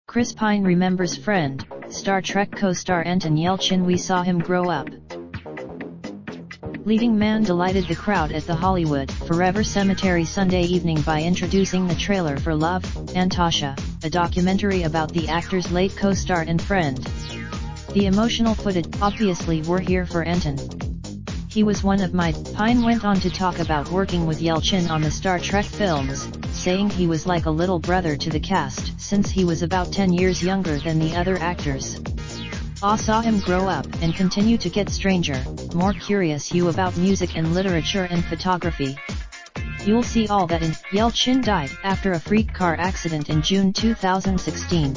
Chris Pine remembers friend, Star Trek co-star Anton Yelchin. We saw him grow up. Leading man delighted the crowd at the Hollywood Forever Cemetery Sunday evening by introducing the trailer for Love, Natasha, a documentary about the actor's late co-star and friend. The emotional footage obviously were here for Anton. He was one of my. Pine went on to talk about working with Yelchin on the Star Trek films, saying he was like a little brother to the cast since he was about 10 years younger than the other actors. I saw him grow up and continue to get stranger, more curious you about music and literature and photography. You'll see all that in. Yelchin died after a freak car accident in June 2016.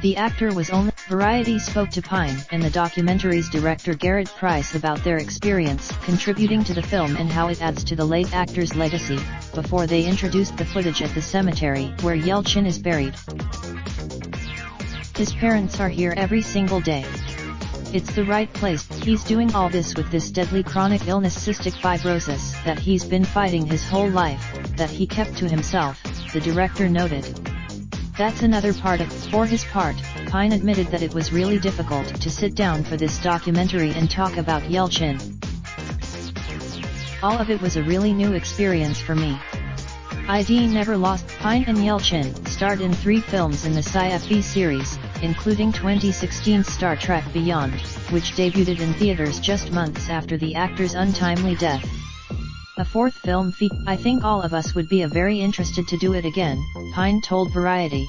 The actor was only. Variety spoke to Pine and the documentary's director Garrett Price about their experience contributing to the film and how it adds to the late actor's legacy, before they introduced the footage at the cemetery where Yelchin is buried. His parents are here every single day. It's the right place. He's doing all this with this deadly chronic illness, cystic fibrosis, that he's been fighting his whole life, that he kept to himself, the director noted. That's another part of. For his part, Pine admitted that it was really difficult to sit down for this documentary and talk about Yelchin. All of it was a really new experience for me. ID never lost. Pine and Yelchin starred in 3 films in the sci-fi series, including 2016's Star Trek Beyond, which debuted in theaters just months after the actor's untimely death. A 4th film I think all of us would be very interested to do it again, Pine told Variety.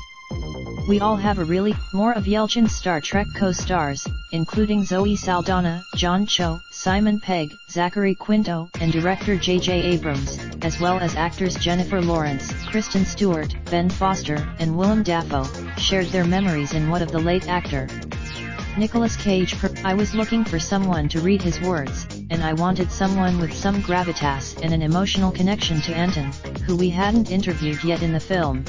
We all have a really. More of Yelchin's Star Trek co-stars, including Zoe Saldana, John Cho, Simon Pegg, Zachary Quinto, and director J.J. Abrams, as well as actors Jennifer Lawrence, Kristen Stewart, Ben Foster, and Willem Dafoe, shared their memories in what of the late actor. Nicolas Cage. I was looking for someone to read his words, and I wanted someone with some gravitas and an emotional connection to Anton, who we hadn't interviewed yet in the film.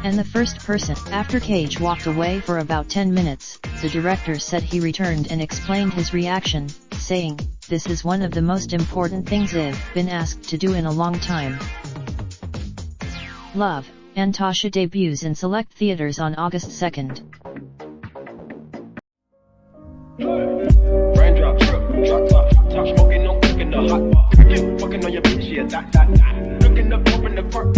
And the first person. After Cage walked away for about 10 minutes, the director said he returned and explained his reaction, saying, "This is one of the most important things I've been asked to do in a long time." Love, Natasha debuts in select theaters on August 2nd. Raindrop, drop top smoking, no cooking the hot pot. Fucking on your bitch, yeah, that. Looking up, open the park,